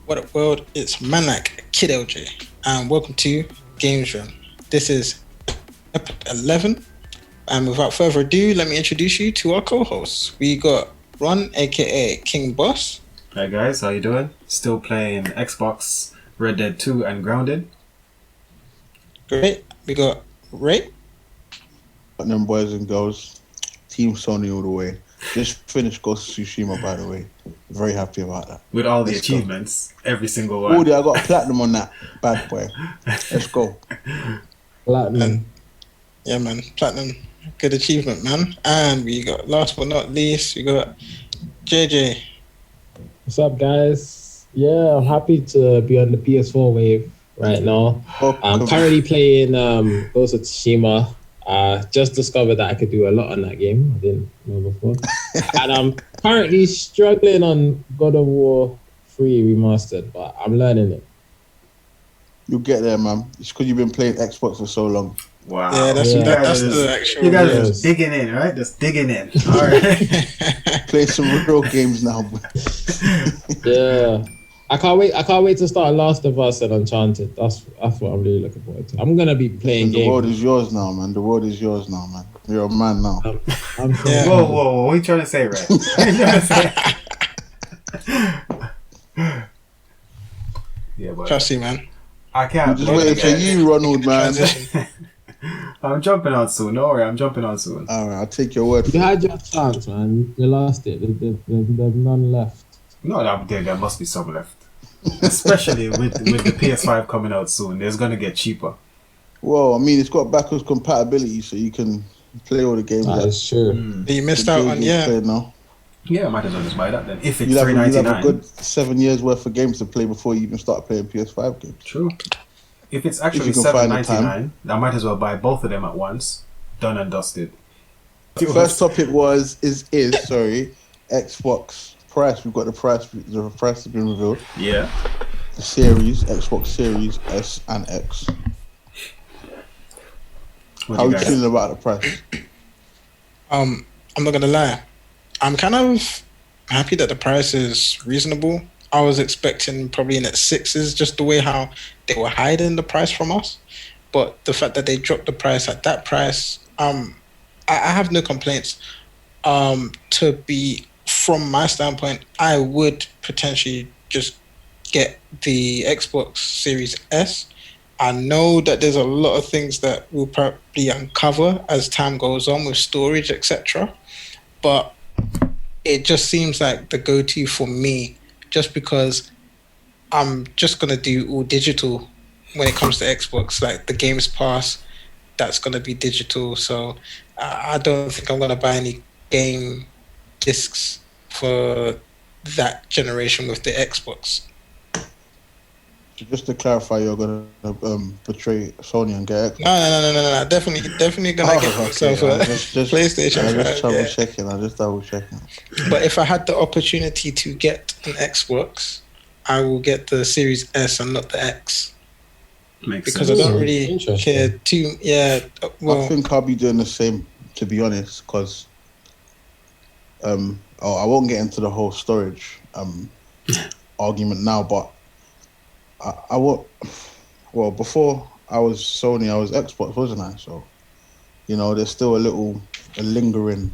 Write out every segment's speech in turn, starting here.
What up, world? It's Manak Kid LJ, and welcome to Games Room. This is episode 11, and without further ado, let me introduce you to our co-hosts. We got Ron, aka King Boss. Hi guys, how you doing? Still playing Xbox, Red Dead 2 and Grounded. Great. We got Ray. Them boys and girls, Team Sony all the way. Just finished Ghost of Tsushima, by the way. Very happy about that. With all the achievements, every single one. Oh, I got platinum on that bad boy. Let's go. Platinum. Yeah, man. Platinum. Good achievement, man. And we got, last but not least, we got JJ. What's up, guys? Yeah, I'm happy to be on the PS4 wave right now. I'm currently playing Ghost of Tsushima. Just discovered that I could do a lot on that game. I didn't know before. And I'm currently struggling on God of War 3 Remastered, but I'm learning it. You'll get there, man. It's because you've been playing Xbox for so long. Wow. Yeah, that's the actual... You guys are just digging in, right? Just digging in. All right. Play some real games now. Yeah. I can't wait to start Last of Us and Uncharted. That's what I'm really looking forward to. I'm gonna be playing games. The world is yours now, man. The world is yours now, man. You're a man now. Yeah. Whoa. What are you trying to say, Ray? What are you trying to say? Yeah, but Trust you, man. I can't. I'm just waiting for you, Ronald, man. I'm jumping on soon. Don't worry, I'm jumping on soon. All right, I'll take your word for You it. had your chance, man. You lost it. There's none left. No, there must be some left. Especially with the PS5 coming out soon. It's going to get cheaper. Well, I mean, it's got backwards compatibility, so you can play all the games. That's true. You missed out on, now. Yeah, I might as well just buy that then. If it's You'll $3.99. have a good 7 years worth of games to play before you even start playing PS5 games. True. If it's actually If you can find the $7.99, I might as well buy both of them at once. Done and dusted. First topic is Xbox price. We've got the price has been revealed. Yeah. The series, Xbox Series S and X. How are you feeling about the price? I'm not gonna lie. I'm kind of happy that the price is reasonable. I was expecting probably in at sixes, just the way how they were hiding the price from us. But the fact that they dropped the price at that price, I have no complaints. From my standpoint, I would potentially just get the Xbox Series S. I know that there's a lot of things that we'll probably uncover as time goes on with storage, etc. But it just seems like the go-to for me, just because I'm just going to do all digital when it comes to Xbox. Like the Games Pass, that's going to be digital. So I don't think I'm going to buy any game discs for that generation with the Xbox. So just to clarify, you're gonna betray Sony and get Xbox? No. Definitely gonna get myself a PlayStation. I just double checking. But if I had the opportunity to get an Xbox, I will get the Series S and not the X. Because I don't really care too. Yeah. Well, I think I'll be doing the same, to be honest, because I won't get into the whole storage argument now, but I will. Well, before I was Sony, I was Xbox, wasn't I? So, there's still a lingering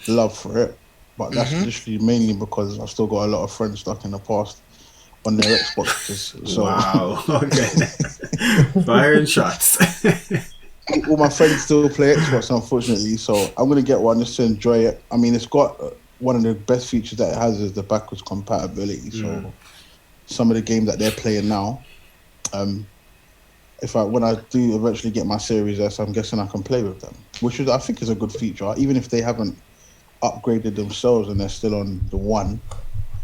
love for it, but that's literally mainly because I've still got a lot of friends stuck in the past on their Xboxes. So. Wow. Okay. Firing shots. All my friends still play Xbox, unfortunately, so I'm going to get one just to enjoy it. I mean, it's got one of the best features that it has is the backwards compatibility. So some of the games that they're playing now, when I do eventually get my Series S, I'm guessing I can play with them, which I think is a good feature. Even if they haven't upgraded themselves and they're still on the one,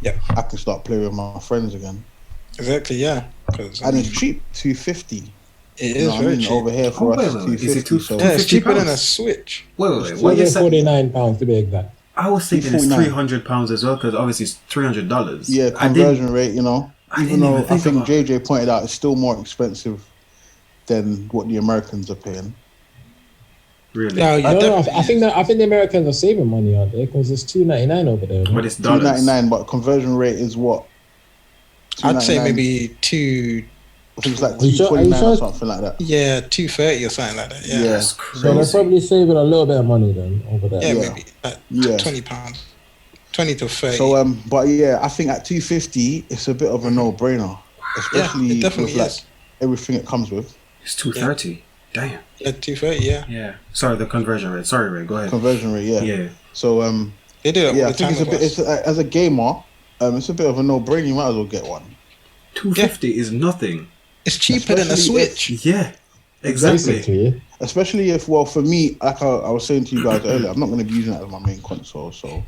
I can start playing with my friends again. Exactly, yeah. And it's cheap, $250. It is very cheap. Over here for us, $250. Yeah, it's cheaper than a Switch. Wait. What you said? £49 to be exact. I was thinking it's £300 as well, because obviously it's $300. Yeah, conversion rate, Even though I think JJ pointed out it's still more expensive than what the Americans are paying. Really? No, you No, definitely I think the Americans are saving money out there because it's $2.99 over there. But it's Two dollars. 99, but conversion rate is what? I'd say $2.99. maybe two. I think it's like Are you sure- are you 2.29 or sure? something like that. Yeah, 230 or something like that. Yeah, Yeah. That's So they're crazy. probably saving a little bit of money then over there. yeah, Yeah. maybe Yeah. £20, 20 to 30. So but yeah, I think at 250 it's a bit of a no-brainer, especially Yeah, it definitely with like is. everything it comes with. It's 230. Damn. Yeah, 230. Yeah, Yeah. Sorry, the conversion rate. Sorry, Ray. Go ahead. Conversion rate, yeah. Yeah. So they do it yeah, all I the think time. it's a bit. with us. As a gamer, it's a bit of a no-brainer. You might as well get one. 250 is nothing. It's cheaper than a especially if- Switch. Yeah. Exactly. Basically, Especially if, well, for me, like I was saying to you guys earlier, I'm not going to be using it as my main console, so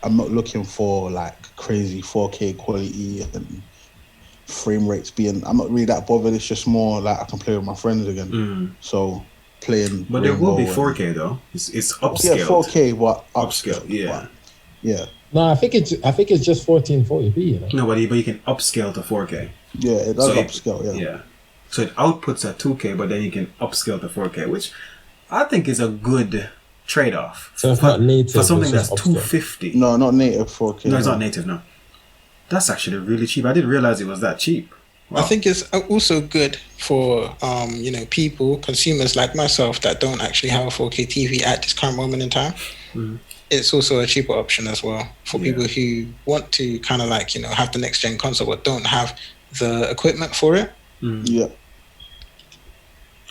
I'm not looking for like crazy 4K quality and frame rates being. I'm not really that bothered. It's just more like I can play with my friends again. So playing. But it will be Rainbow 4K though. It's Yeah, upscaled. 4K, but Upscale, yeah. but, yeah, no, I think it's just 1440p. You know? No, but you can upscale to 4K. yeah, it does So it- upscale. Yeah. Yeah. So it outputs at 2K, but then you can upscale to 4K, which I think is a good trade-off. So it's not native, For something it's that's just upscale. 250. No, not native 4K. No, it's not native, no. That's actually really cheap. I didn't realize it was that cheap. Wow. I think it's also good for people, consumers like myself that don't actually have a 4K TV at this current moment in time. It's also a cheaper option as well for people who want to kind of like have the next gen console but don't have the equipment for it. Yeah.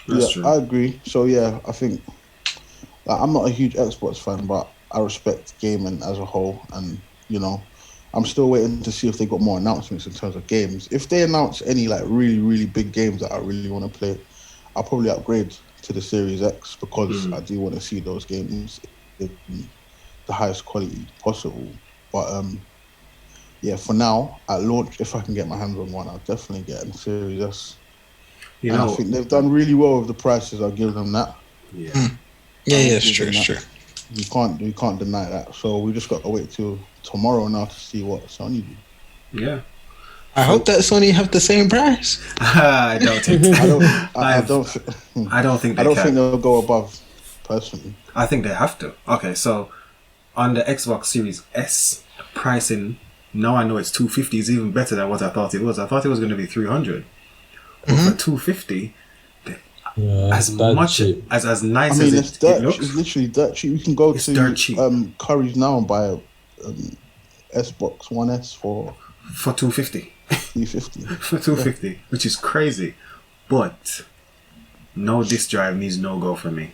That's yeah, true. I agree. So yeah, I think I'm not a huge Xbox fan, but I respect gaming as a whole, and I'm still waiting to see if they got more announcements in terms of games. If they announce any like really, really big games that I really want to play, I'll probably upgrade to the Series X because I do want to see those games in the highest quality possible. But yeah, for now, at launch, if I can get my hands on one, I'll definitely get a Series S. You And know, I think they've done really well with the prices. I'll give them that. yeah. Yeah, it's true, it's true. You can't deny that. So we just got to wait till tomorrow now to see what Sony do. Yeah. I hope that Sony have the same price. I don't think. I don't think they can. they'll go above. Personally, I think they have to. Okay, so on the Xbox Series S pricing, now I know it's 250 is even better than what I thought it was. I thought it was going to be 300. But for 250, as much cheap. as nice I mean, as it's it looks, literally dirt cheap. You can go It's dirt cheap. to Curry's now and buy a Xbox One S for for 250. 350. For 250, which is crazy. But no disc drive needs no go for me.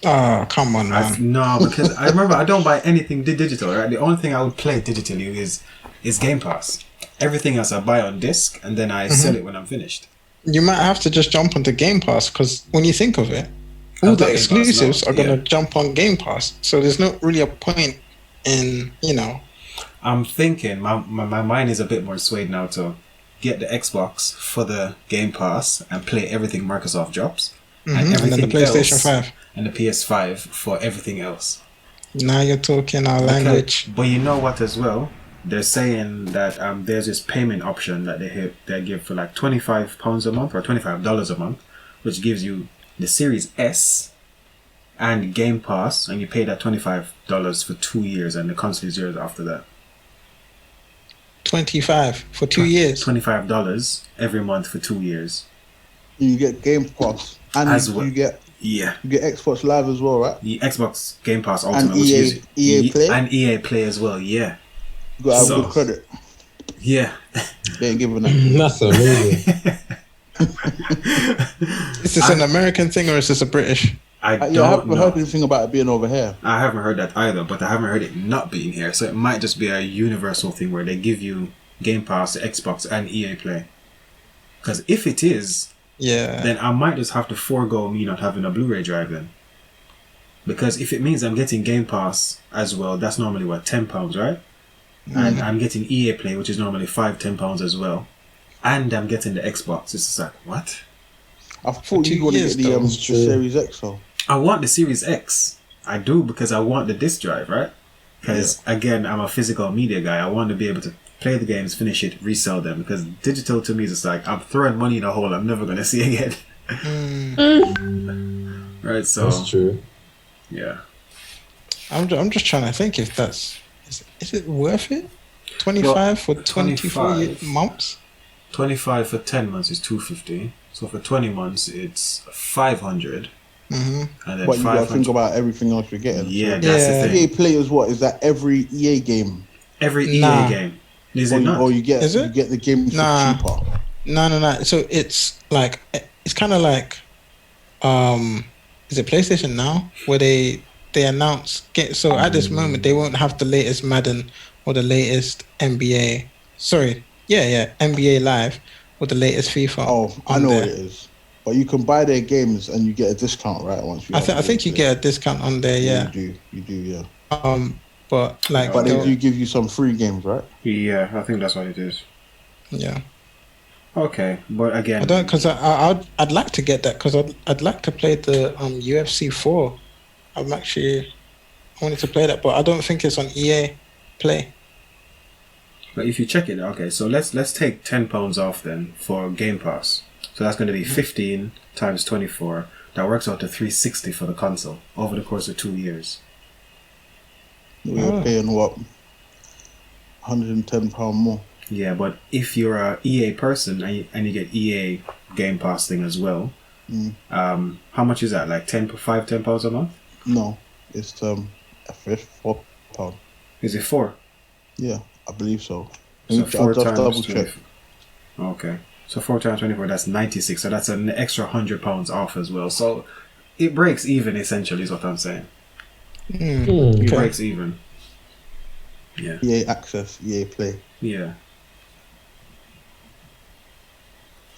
Oh, come on, man. No, because I remember I don't buy anything digital, right? The only thing I would play digitally is Game Pass. Everything else I buy on disc and then I sell it when I'm finished. You might have to just jump onto Game Pass because when you think of it, all I've got the Game Pass exclusives now, are going to yeah. jump on Game Pass. So there's not really a point in, I'm thinking my mind is a bit more swayed now to get the Xbox for the Game Pass and play everything Microsoft drops and then the PlayStation else, 5. and the PS5 for everything else. Now you're talking our language. But you know what as well? They're saying that there's this payment option that they give for like £25 a month or $25 a month, which gives you the Series S and Game Pass, and you pay that $25 for 2 years, and the console is yours after that. 25 for 2 years. $25 every month for 2 years. You get Game Pass and As well. you get Xbox Live as well, right? The Xbox Game Pass Ultimate, And which EA is EA Play? and EA Play as well. Yeah, You got to have So- good credit. yeah. They ain't giving that. That's amazing. Is this an American thing or is this a British? I I don't haven't know. heard anything about it being over here. I haven't heard that either, but I haven't heard it not being here. So it might just be a universal thing where they give you Game Pass, Xbox, and EA Play. Because if it is, Yeah. then I might just have to forego me not having a Blu-ray drive then. Because if it means I'm getting Game Pass as well, that's normally what, £10, right? And I'm getting EA Play, which is normally £5-10 as well. And I'm getting the Xbox. It's just like, what? I thought 2 you want to years, get the though, the it's true. Series X, though. I want the Series X. I do because I want the disc drive, right? Because again, I'm a physical media guy. I want to be able to play the games, finish it, resell them. Because digital to me is just like I'm throwing money in a hole I'm never gonna see again. right? So That's true. yeah. I'm just trying to think if is it worth it? 25 Well, for 24 25. months? 25 for 10 months is 250. So for 20 months it's 500. Mm-hmm. And then But you got to 500. think about everything else you're getting. Yeah, So that's the Yeah. thing. EA Play is what? Is that every EA game? Every Nah. EA game. Is it not? Or you get Is it? you get the games Nah. for cheaper. No. So it's like it's kind of like, is it PlayStation Now where they announce so at this moment they won't have the latest Madden or the latest NBA. Sorry, yeah, NBA Live or the latest FIFA. Oh, I on know there. what it is. But you can buy their games and you get a discount, right? Once you. I think you get a discount on there. Yeah. You do. Yeah. But like, But they do give you some free games, right? Yeah, I think that's what it is. Yeah. Okay, but again, I don't, because I'd like to get that because I'd like to play the UFC 4. I wanted to play that, but I don't think it's on EA Play. but if you check it, okay, so let's take £10 off then for Game Pass. So that's going to be 15 times 24. That works out to 360 for the console over the course of 2 years. We're paying what, £110 more. Yeah, but if you're a EA person and you get EA Game Pass thing as well, how much is that? Like £10 a month? No, it's £4. Is it 4? Yeah, I believe so. So I'll 4 just times double 24. check. Okay. So 4 times 24, that's 96. So that's an extra £100 off as well. So it breaks even, essentially, is what I'm saying. It breaks even. Yeah. EA Access, EA Play, Yeah.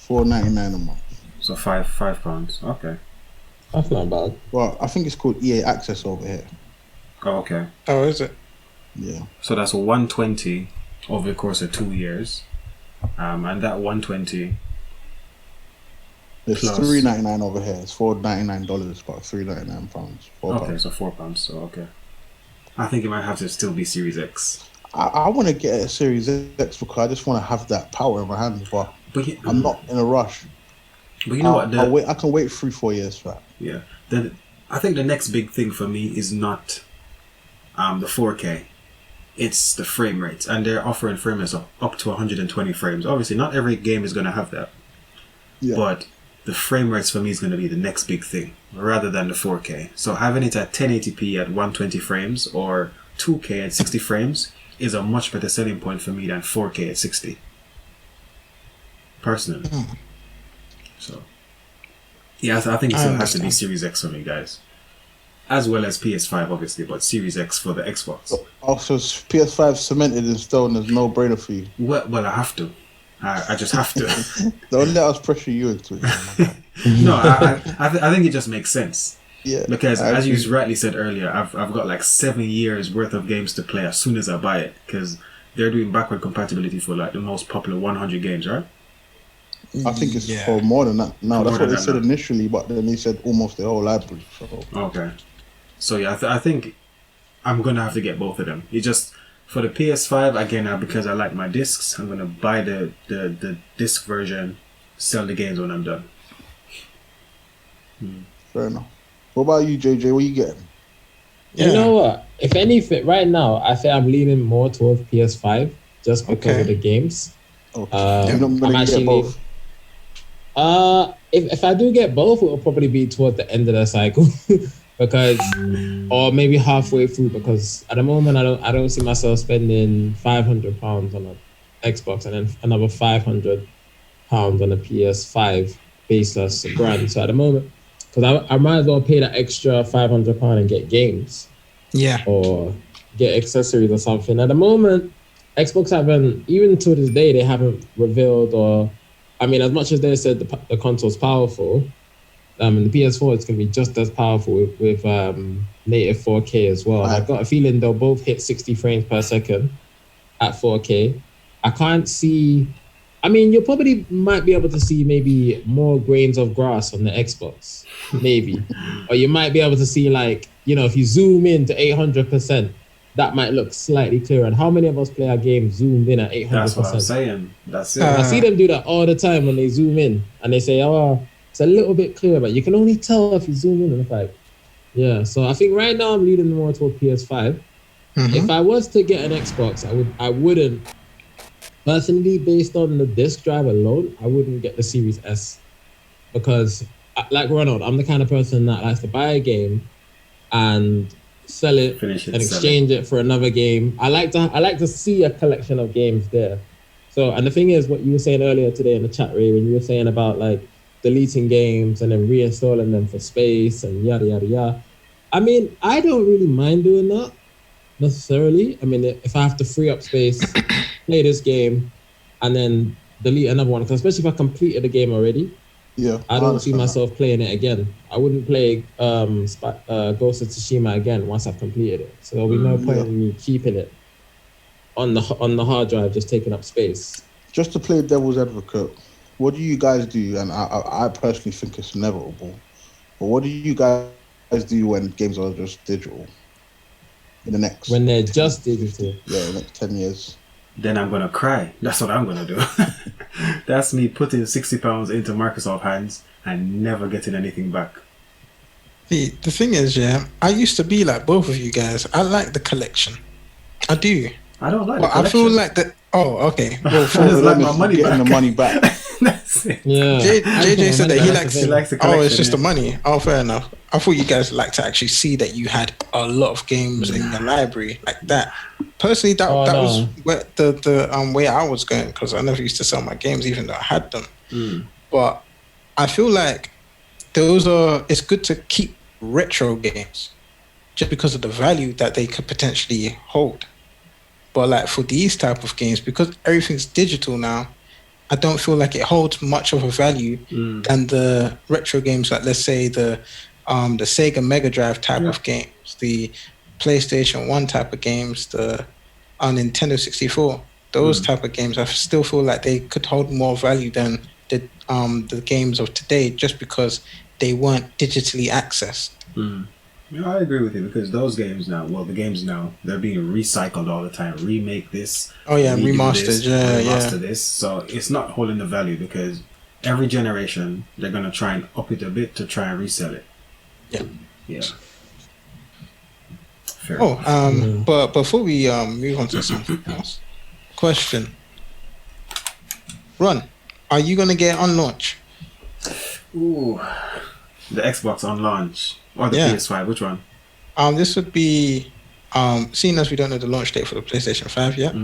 $4.99 a month. So £5. Okay. That's not bad. Well, I think it's called EA Access over here. Oh, okay. Oh, is it? Yeah. So that's 120 over the course of 2 years. And that 120. It's Plus. $3.99 over here. It's $4.99, but £3.99 £4. Okay, so £4. So okay. I think it might have to still be Series X. I want to get a Series X because I just want to have that power in my hands, but I'm not in a rush. But you know what? I can wait 3-4 years for that. Yeah. I think the next big thing for me is not the 4K. It's the frame rates. And they're offering frame rates of up to 120 frames. Obviously, not every game is going to have that. Yeah. But the frame rates for me is going to be the next big thing rather than the 4K. So having it at 1080p at 120 frames or 2K at 60 frames is a much better selling point for me than 4K at 60. Personally. So, yeah, I think it still has to be Series X for me, guys. As well as PS5, obviously, but Series X for the Xbox. Also, PS5 cemented in stone. There's no brainer for you. Well, I have to. I just have to. Don't let us pressure you into it. No, I think it just makes sense. Yeah. Because as you rightly said earlier, I've got like 7 years worth of games to play as soon as I buy it, because they're doing backward compatibility for like the most popular 100 games, right? I think it's for more than that. No, that's what they said now. initially, but then they said almost the whole library. So. Okay. So yeah, I think I'm gonna have to get both of them. It just for the PS5 again, because I like my discs, I'm gonna buy the disc version, sell the games when I'm done. Fair enough. What about you, JJ? What are you getting? Yeah. You know what? If anything, right now, I think I'm leaning more towards PS5 just because of the games. Okay. You're not gonna get both. If I do get both, it will probably be towards the end of the cycle, because, or maybe halfway through. Because at the moment, I don't see myself spending £500 on an Xbox and then another £500 on a PS5 baseless brand. So at the moment, because I might as well pay that extra £500 and get games, or get accessories or something. At the moment, Xbox haven't, even to this day, they haven't revealed, or I mean, as much as they said the console's powerful, and the PS4 is going to be just as powerful with native 4K as well. And I've got a feeling they'll both hit 60 frames per second at 4K. I can't see. I mean, you probably might be able to see maybe more grains of grass on the Xbox, maybe, or you might be able to see, like, you know, if you zoom in to 800%. That might look slightly clearer. And how many of us play our game zoomed in at 800%? That's what I'm saying. That's it. I see them do that all the time when they zoom in and they say, "Oh, it's a little bit clearer, but you can only tell if you zoom in and it's like, yeah. So I think right now I'm leaning more toward PS5. If I was to get an Xbox, I wouldn't personally, based on the disc drive alone, I wouldn't get the Series S because, like Ronald, I'm the kind of person that likes to buy a game and sell it Finish it, and sell exchange it for another game. I like to see a collection of games there. So, and the thing is, what you were saying earlier today in the chat, Ray, when you were saying about like deleting games and then reinstalling them for space and yada yada yada. I mean, I don't really mind doing that necessarily. I mean, if I have to free up space, play this game, and then delete another one, because especially if I completed the game already, I don't see myself playing it again. I wouldn't play Ghost of Tsushima again once I've completed it. So there'll be no point in me keeping it on the hard drive, just taking up space. Just to play devil's advocate, what do you guys do? And I personally think it's inevitable. But what do you guys do when games are just digital? When they're just digital? Yeah, the next 10 years. Then I'm going to cry. That's what I'm going to do. That's me putting £60 into Microsoft hands and never getting anything back. The thing is, I used to be like both of you guys. I like the collection. I do. I don't like the collection. I feel like that. Oh, okay. Well, I just like my money getting back. the money back. That's it. Yeah. JJ said that he likes the collection. Oh, it's just the money. Oh, fair enough. I thought you guys like to actually see that you had a lot of games in your library like that. Personally, that was where the way I was going, because I never used to sell my games even though I had them. But I feel like it's good to keep retro games just because of the value that they could potentially hold. But like for these type of games, because everything's digital now, I don't feel like it holds much of a value than the retro games, like let's say the Sega Mega Drive type of games, the PlayStation 1 type of games, the Nintendo 64. Those type of games, I still feel like they could hold more value than the games of today, just because they weren't digitally accessed. Yeah, I agree with you, because those games now, the games now, they're being recycled all the time. Remake this. Oh yeah, remastered. This, remaster this. So it's not holding the value, because every generation they're gonna try and up it a bit to try and resell it. Yeah. Fair. But before we move on to something else, question. Ron, are you gonna get it on launch? Ooh, the Xbox on launch. Or the PS5, which one? This would be, seeing as we don't know the launch date for the PlayStation 5 yet,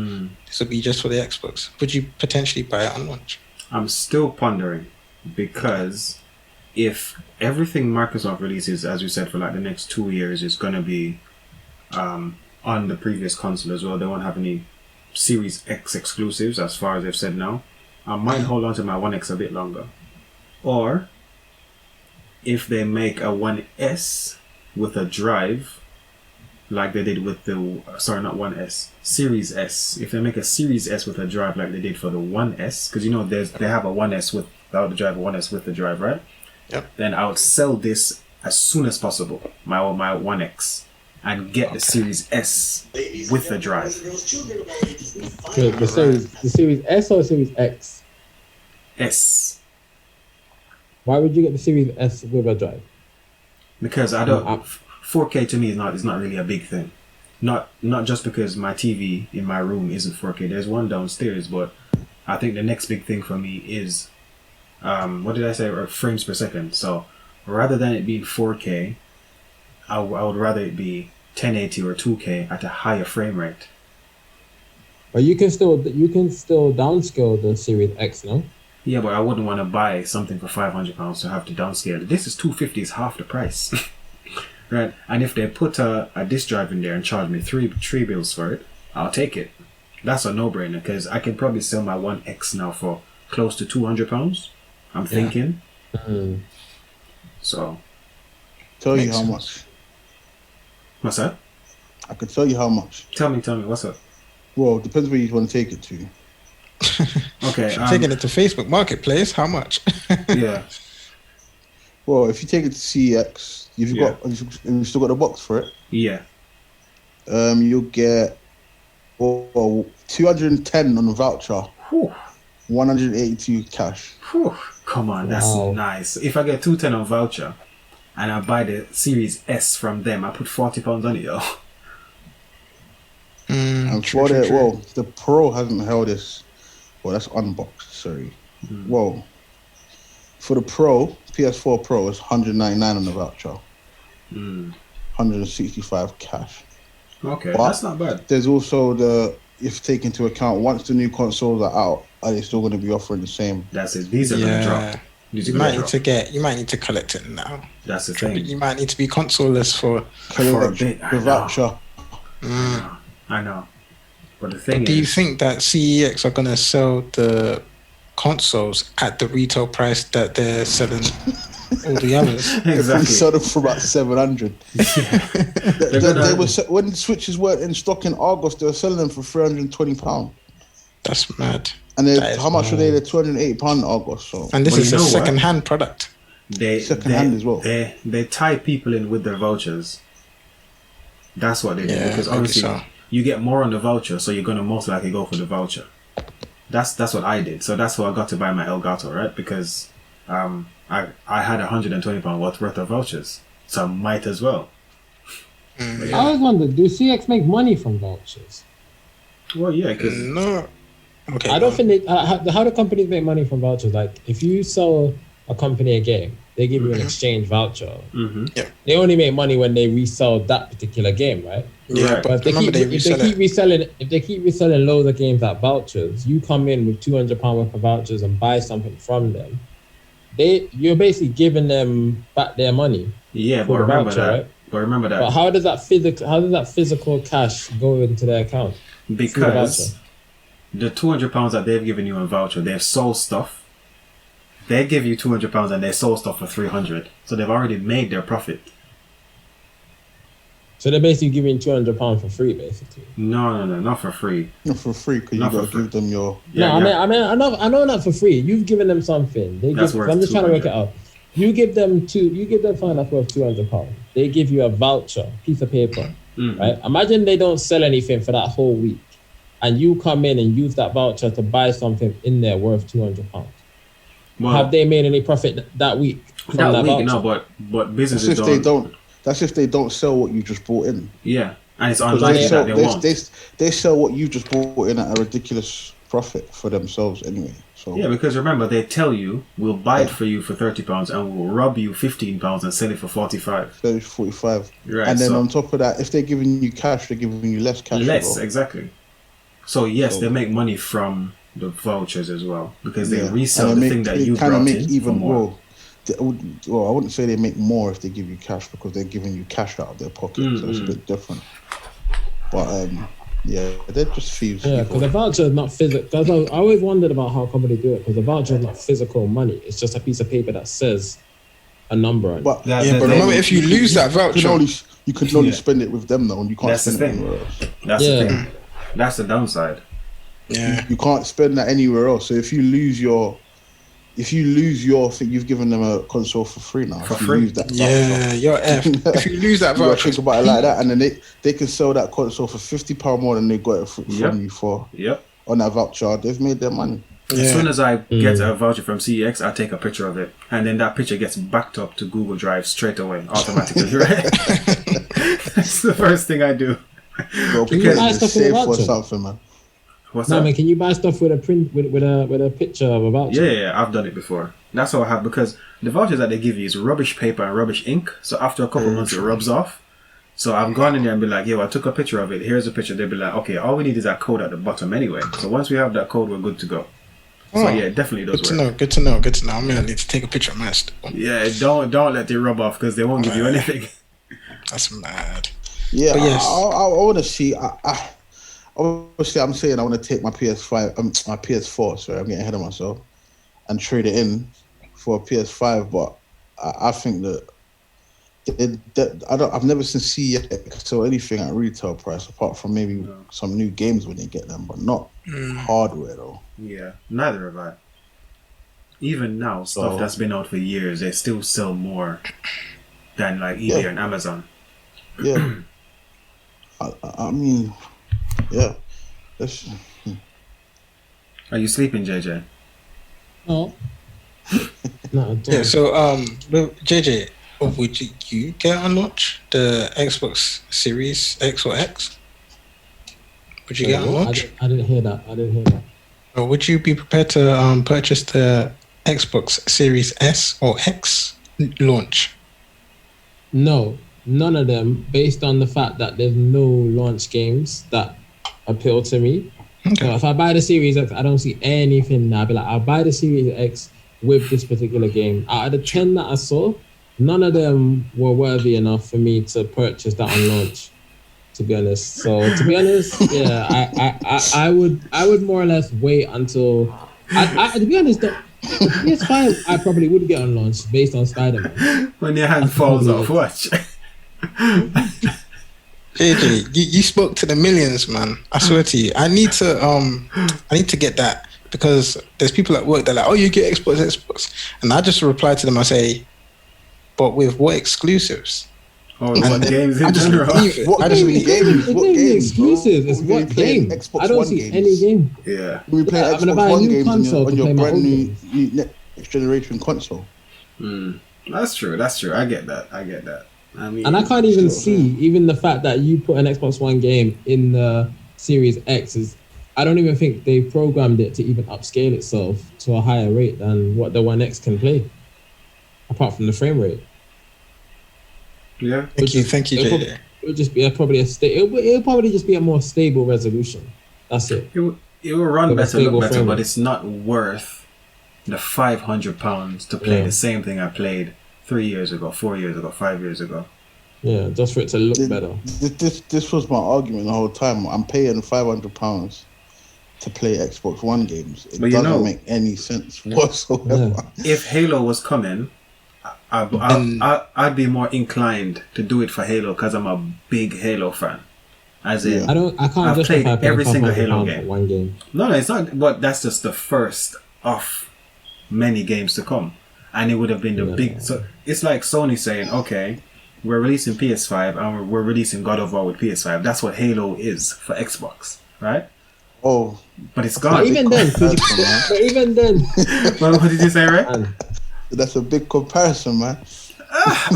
this would be just for the Xbox. Would you potentially buy it on launch? I'm still pondering, because if everything Microsoft releases, as you said, for like the next 2 years is going to be on the previous console as well, they won't have any Series X exclusives as far as they've said now, I might hold on to my One X a bit longer. Or if they make a 1S with a drive, like they did with Series S. If they make a Series S with a drive like they did for the 1S, because they have a 1S without the drive, a 1S with the drive, right? Yep. Then I would sell this as soon as possible, my 1X, and get the Series S with the drive. The Series S or Series X? S. Why would you get the Series S with a drive? Because I don't. 4K to me is not really a big thing. Not just because my TV in my room isn't 4K. There's one downstairs, but I think the next big thing for me is, what did I say? Frames per second. So rather than it being 4K, I would rather it be 1080 or 2K at a higher frame rate. But you can still downscale the Series X, no? Yeah, but I wouldn't want to buy something for £500 to have to downscale it. This is $250, is half the price. Right? And if they put a disk drive in there and charge me three bills for it, I'll take it. That's a no-brainer, because I can probably sell my One X now for close to £200. I'm thinking. So. Tell you how much. What's that? I could tell you how much. Tell me, what's up? Well, it depends where you want to take it to. Okay. Taking it to Facebook Marketplace, how much? Yeah. Well, if you take it to CX, you've still got the box for it. Yeah. You'll get 210 on the voucher. Whew. 182 cash. Whew. Come on, that's Wow. nice. If I get 210 on voucher and I buy the Series S from them, I put £40 on it, yo. And True, for true, the true. well, the Pro hasn't held this. Well, that's unboxed. Sorry. Well, for the Pro, PS4 Pro is 199 on the voucher, 165 cash. Okay, But that's not bad. there's also if take into account once the new consoles are out, are they still going to be offering the same? That's it. These are gonna drop. These are You gonna might need drop. to get. You might need to collect it now. That's the thing. You might need to be consoleless for. For a bit, The voucher. I know. But the thing Do you is, think that CEX are gonna sell the consoles at the retail price that they're selling all the others? They probably exactly. sell them for about 700. They were when Switches weren't in stock in August, they were selling them for £320. That's mad. And That is how much were mad. they? They're £280 in August. So And this Well, is you a know what? second-hand product. Second-hand as well. They tie people in with their vouchers. That's what they do, Yeah, because maybe obviously so. you get more on the voucher, so you're gonna most likely go for the voucher. That's what I did. So that's why I got to buy my Elgato, right? Because I had £120 worth of vouchers, so I might as well. I always wondered, do CX make money from vouchers? Well, yeah, because No. Okay. I don't think they. How do companies make money from vouchers? Like, if you sell a company a game, they give you an exchange voucher. They only make money when they resell that particular game, right? Yeah, Right. But if they keep reselling loads of games at vouchers, you come in with £200 worth of vouchers and buy something from them. You're basically giving them back their money. yeah, For but the remember voucher, that. right? But remember that But how does that physical cash go into their account? Through the because voucher. the £200 that they've given you in voucher, they've sold stuff. They give you £200 and they sold stuff for £300, so they've already made their profit. So they're basically giving £200 for free, basically. No, not for free. not for free because you Not got for to free. give them your. Yeah, No, I know not for free. You've given them something. That's worth I'm just trying to work it 200. out. You give them something that's worth £200. They give you a voucher, piece of paper, right? Imagine they don't sell anything for that whole week, and you come in and use that voucher to buy something in there worth £200. Well, Have they made any profit that week from that week, voucher? no, but That's businesses if they don't. That's if they don't sell what you just bought in. Yeah, and it's Because unlikely that they won't. they sell what you just bought in at a ridiculous profit for themselves anyway. So Yeah, because remember, they tell you, we'll buy it for you for £30 and we'll rob you £15 and sell it for 45. 30, 45. Right, And then so on top of that, if they're giving you cash, they're giving you less cash. less, as well. exactly. So yes, So- they make money from the vouchers as well, because they Yeah. resell And the they thing that they you kinda brought make in even for more. well, I wouldn't say they make more if they give you cash because they're giving you cash out of their pocket, so it's a bit different. But yeah, they're just thieves. Yeah, because the voucher is not physical. I always wondered about how companies do it, because the voucher is not physical money. It's just a piece of paper that says a number on it. But Yeah, Yeah, but remember, if you lose that voucher, you can only Yeah. spend it with them though, and you can't That's the spend it thing. anywhere else. That's Yeah. the thing. That's the downside. yeah, You can't spend that anywhere else. So if you lose your thing, you've given them a console for free now. For If you free. lose that yeah, you're effed. If you lose that you gotta voucher, think about it like that, and then they can sell that console for £50 more than they got it from Yep. you for Yep. on that voucher. They've made their money. As soon yeah, as I get a voucher from CEX, I take a picture of it, and then that picture gets backed up to Google Drive straight away, automatically. Right? That's the first thing I do. Bro, Can you because buy it's stuff with a safe for voucher? something, man. What's No, that? man, can you buy stuff with a print with a picture of a voucher? Yeah, I've done it before. That's how I have, because the vouchers that they give you is rubbish paper and rubbish ink. So after a couple of months, it rubs off. So I've gone in there and be like, yo, I took a picture of it. Here's a picture. They'll be like, okay, all we need is that code at the bottom anyway. So once we have that code, we're good to go. So Oh, yeah, it definitely does good to work. know. Good to know. Good to know. I'm gonna need to take a picture of my stuff. Yeah, don't let it rub off, because they won't give you anything. That's mad. Yeah, But yes. I want to see. Obviously, I'm saying I want to take my PS5, my PS4. Sorry, I'm getting ahead of myself, and trade it in for a PS5. But I think that I've never seen CX or anything at retail price apart from maybe some new games when they get them, but not hardware though. Yeah, neither have I. Even now, stuff So- that's been out for years, they still sell more than like eBay Yeah. and Amazon. Yeah, I mean, yeah. That's, Are you sleeping, JJ? No. Not at all. Yeah. So JJ, would you get on launch the Xbox Series X or X? Would you Wait, get on what? launch? I didn't hear that. Or would you be prepared to purchase the Xbox Series S or X launch? No, none of them, based on the fact that there's no launch games that appeal to me. Okay. So if I buy the Series X, I don't see anything that I'll be like, I'll buy the Series X with this particular game. Out of the 10 that I saw, none of them were worthy enough for me to purchase that on launch, to be honest. So to be honest, yeah, I would more or less wait until to be honest, the PS5 I probably would get on launch based on Spider-Man. When your hand falls off, watch. JJ, you spoke to the millions, man. I swear to you. I need to get that because there's people at work that are like, oh, you get Xbox. And I just reply to them, I say, but with what exclusives? Or what games in I just general. leave it. What I just game? leave it. Games? What games? Exclusives. It's Bro? what We playing game? Xbox I don't One see games. any game. Yeah. We play I'm gonna Xbox buy a One new games console on to your play my brand old new games. next generation console. That's true. I get that. I mean, And I can't even Sure, see even the fact that you put an Xbox One game in the Series X is. I don't even think they programmed it to even upscale itself to a higher rate than what the One X can play, apart from the frame rate. yeah. Thank you, JJ. It would just be probably it'll probably just be a more stable resolution. That's it. It will run With a better, stable look better, frame but rate. it's not worth the £500 to play Yeah. the same thing I played 3 years ago, 4 years ago, 5 years ago. Yeah, just for it to look better. This was my argument the whole time. I'm paying £500 to play Xbox One games. It But you doesn't know- make any sense whatsoever. If Halo was coming, I'd be more inclined to do it for Halo because I'm a big Halo fan. As in, Yeah. I can't I've justify played paying every single Halo £500 game. for one game. no, it's not. But that's just the first of many games to come, and it would have been the Yeah. big. So it's like Sony saying, "Okay, we're releasing PS5 and we're releasing God of War with PS5." That's what Halo is for Xbox, right? Oh, But it's But gone. even then, Well, what did you say, right? man, that's a big comparison, man.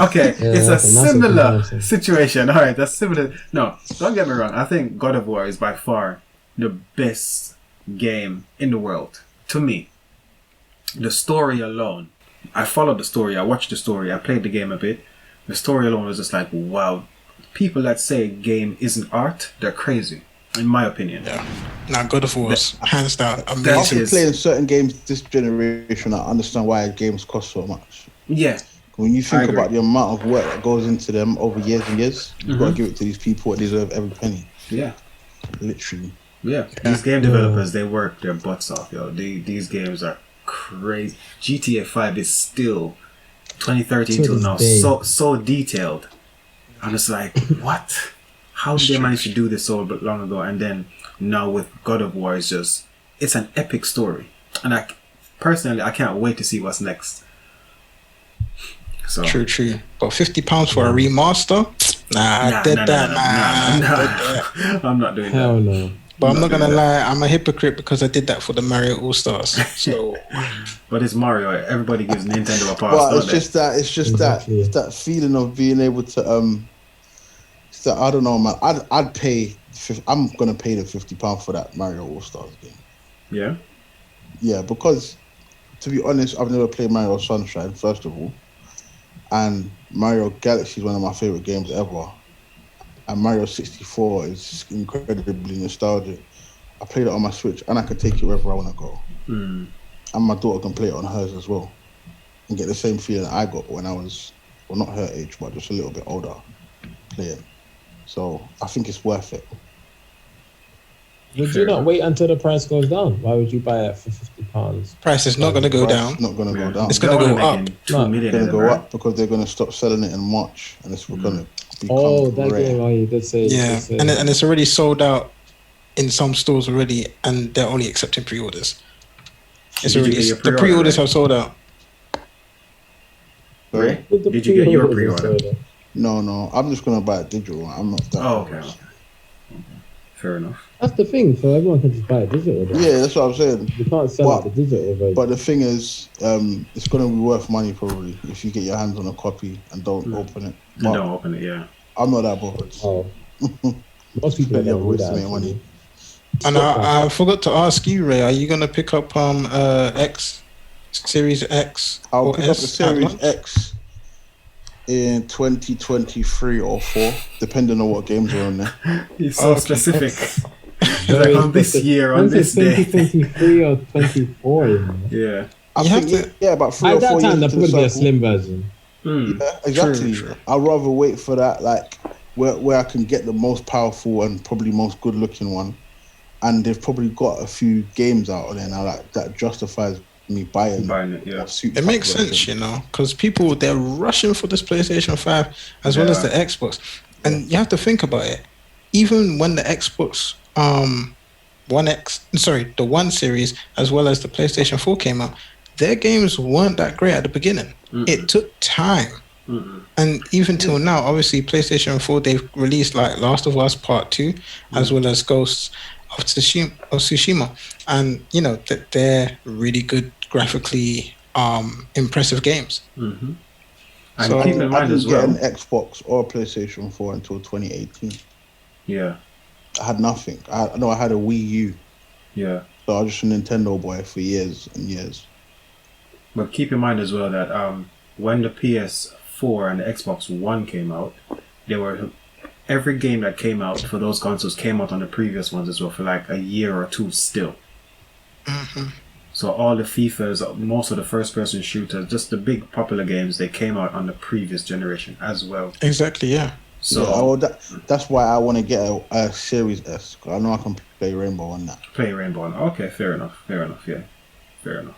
Okay, Yeah, it's a that's a massive similar comparison. situation. All right, that's similar. No, don't get me wrong. I think God of War is by far the best game in the world to me. The story alone, I followed the story. I watched the story. I played the game a bit. The story alone was just like, wow. People that say game isn't art, they're crazy, in my opinion. Yeah. Now, God of War is hands down That's amazing. After is- playing certain games this generation, I understand why games cost so much. Yeah, When you I think agree. about the amount of work that goes into them over years and years, you've got to give it to these people that deserve every penny. yeah. Literally. Yeah, these game developers, they work their butts off, yo. These games are crazy. GTA 5 is still 2013 To till this now day. so detailed. I'm just like, what? How did they manage to do this so long ago? And then now with God of War, it's an epic story. And personally, I can't wait to see what's next. So True. But £50 for a remaster? Nah, I did that, man. I did that. I'm not doing hell that. no. But I'm not doing gonna that. lie, I'm a hypocrite because I did that for the Mario All Stars. So But it's Mario. Everybody gives Nintendo a pass. Well, don't it's they? just Exactly. that feeling of being able to it's that, I don't know, man. I'd pay. I'm gonna pay the £50 for that Mario All Stars game. Yeah. Yeah, because to be honest, I've never played Mario Sunshine, first of all. And Mario Galaxy is one of my favorite games ever. And Mario 64 is incredibly nostalgic. I played it on my Switch and I can take it wherever I want to go. Mm. And my daughter can play it on hers as well. And get the same feeling I got when I was, well, not her age, but just a little bit older playing. So I think it's worth it. Would you not wait until the price goes down? Why would you buy it for £50? price is not gonna go Price down. is not going to go down. It's gonna They're go only up. making 2 No, million It's going in to it, go right? up because they're going to stop selling it in March. And it's going to become Oh, that rare. game. Oh, you did say. Yeah, You did say. and it's already sold out in some stores already, and they're only accepting pre-orders. It's Did you already get your the pre-order, pre-orders right? have sold out. Ray? With the Did you get your pre-orders pre-order? as well, No. I'm just going to buy a digital one. I'm not that. Oh, okay. Fair enough. That's the thing. So everyone can just buy a digital. Though. Yeah, that's what I'm saying. You can't sell out the digital version. But the thing is, it's gonna be worth money probably if you get your hands on a copy and don't open it. And don't open it, yeah. I'm not that bothered. Oh, most people are You're going to do wasting that. your money. And I forgot to ask you, Ray, are you gonna pick up X Series X? I'll or pick up the S Series at launch? X in 2023 or 4, depending on what games are on there. He's so Okay. specific. Like on this year, on this day. 2023 or 24. You know? Yeah. I You think have to- yeah, about 3 At or 4 that years time, there into the probably be a cycle. slim version. Yeah, exactly. True. I'd rather wait for that, like where I can get the most powerful and probably most good looking one, and they've probably got a few games out there now that justifies me buying Buying it, yeah. a super It makes version. sense, you know, because people they're rushing for this PlayStation 5 as well as the Xbox, and you have to think about it. Even when the Xbox the One Series as well as the PlayStation 4 came out, their games weren't that great at the beginning. It took time. And even till now, obviously, PlayStation 4, they've released like Last of Us Part 2, as well as Ghosts of Tsushima. And, you know, that they're really good, graphically impressive games. And So- keep in I mind didn't as get well. an Xbox or a PlayStation 4 until 2018. Yeah. I had nothing. I had a Wii U. Yeah. So I was just a Nintendo boy for years and years. But keep in mind as well that when the PS4 and the Xbox One came out, every game that came out for those consoles came out on the previous ones as well for like a year or two still. So all the FIFAs, most of the first-person shooters, just the big popular games, they came out on the previous generation as well. Exactly, yeah. So That's why I want to get a Series S, because I know I can play Rainbow on that. play Rainbow. Okay, fair enough. Yeah, fair enough.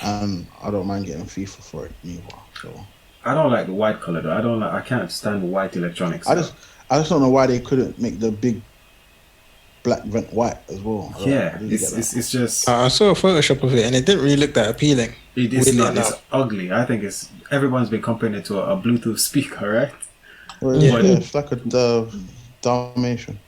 And I don't mind getting FIFA for it either. So I don't like the white color though. I can't stand the white electronics. I just don't know why they couldn't make the big black vent white as well. I didn't get that. it's just I saw a Photoshop of it and it didn't really look that appealing. it is weirdly not. It's enough. ugly. I think everyone's been comparing it to a Bluetooth speaker, right? Well, Yeah. it's like a Dalmatian.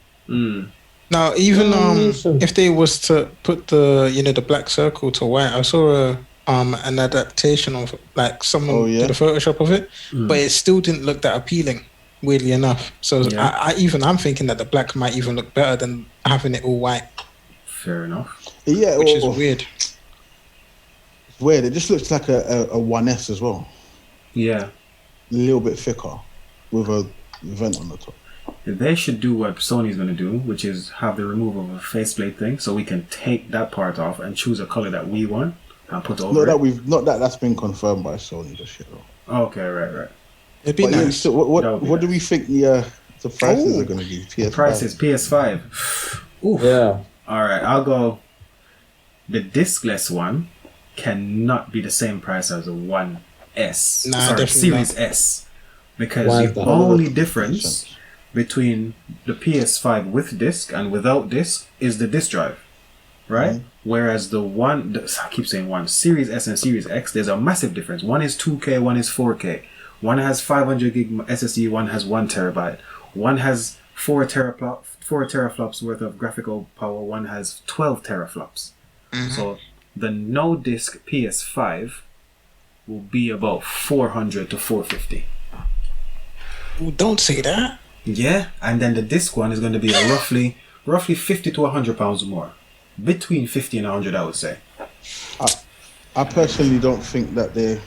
Now, even Dalmatian. if they was to put the black circle to white, I saw an adaptation of like someone Oh, yeah? did a Photoshop of it, but it still didn't look that appealing. Weirdly enough, so Yeah. I'm thinking that the black might even look better than having it all white, Fair enough. Yeah, which is well, weird. it's weird. It just looks like a 1S as well. Yeah, A little bit thicker with a vent on the top. they should do what Sony's gonna do, which is have the removal of a faceplate thing, so we can take that part off and choose a color that we want and put over Not that that's been confirmed by Sony just yet. Though. Okay, right. It'd be But yeah, nice. so That would be what do nice. we think the prices Oh. are going to be? PS5. Prices PS5. Oof. Yeah. All right, I'll go. The discless one cannot be the same price as the One S. Nah, Sorry, definitely Series S, because Why is the that? only difference between the PS5 with disc and without disc is the disc drive, right? Whereas I keep saying one, Series S and Series X, there's a massive difference. One is 2K, one is 4K. One has 500 gig SSD, one has 1 terabyte. One has 4 teraflops worth of graphical power, one has 12 teraflops. So the no disc PS5 will be about 400 to 450. Ooh, don't say that. Yeah, and then the disc one is going to be roughly 50 to 100 pounds more. Between 50 and 100, I would say. I personally don't think that they're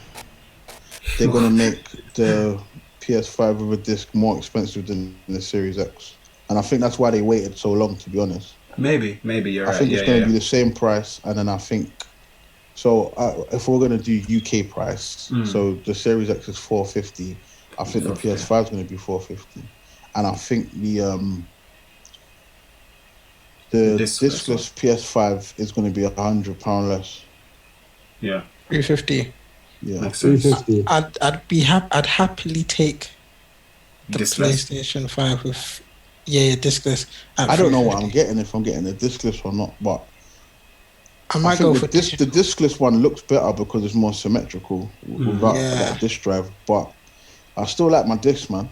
going to make the PS5 with a disc more expensive than the Series X, and I think that's why they waited so long. To be honest, Maybe you're right. I think it's going to be the same price, and then I think so. If we're going to do UK price, so the Series X is 450. I think the PS5 is going to be 450, and I think the discless PS5 is going to be £100 less. Yeah, 350. Yeah, makes sense. 350. I'd happily take the Discless? PlayStation 5 with discless. at I don't know what 350. I'm getting, if I'm getting a discless or not, but I I might think go for the digital. discless one looks better because it's more symmetrical without Yeah. that disc drive. But I still like my disc, man.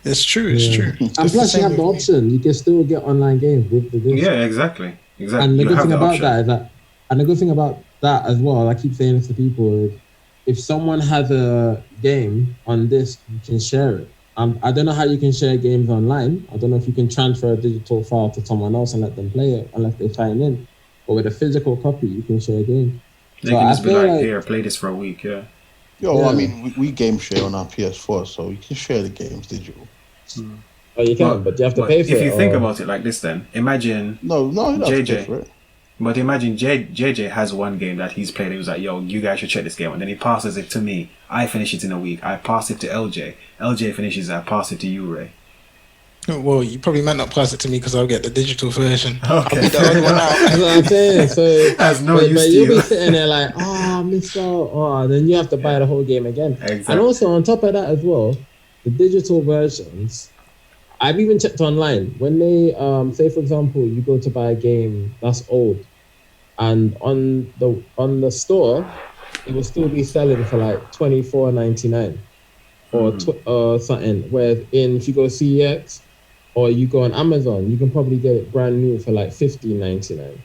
It's true. It's true. And Just plus, you same have the with me. option. You can still get online games with the disc. Yeah, exactly. And the You good have thing the about option. that is that, and the good thing about that as well, I keep saying this to people, is if someone has a game on disc, you can share it. I don't know how you can share games online. I don't know if you can transfer a digital file to someone else and let them play it unless they sign in. But with a physical copy, you can share a game. They So can I just be feel like, like, here, play this for a week. Yeah. Yo, Yeah. I mean, we game share on our PS4, so you can share the games digital. oh, you can, but you have to But pay for if it. you think or- about it like this, then imagine No, you don't have to pay for JJ. it. But imagine JJ has one game that he's played. He was like, yo, you guys should check this game. And then he passes it to me. I finish it in a week. I pass it to LJ. LJ finishes it. I pass it to you, Ray. Well, you probably might not pass it to me because I'll get the digital version. Okay. I'll be the odd one out. That's what I'm saying. So, Has no but use to you'll you. be sitting there like, oh, missed out. Oh, then you have to buy the whole game again. Exactly. And also on top of that as well, the digital versions. I've even checked online when they say, for example, you go to buy a game that's old, and on the store, it will still be selling for like $24.99 or something. Whereas if you go CEX or you go on Amazon, you can probably get it brand new for like $15.99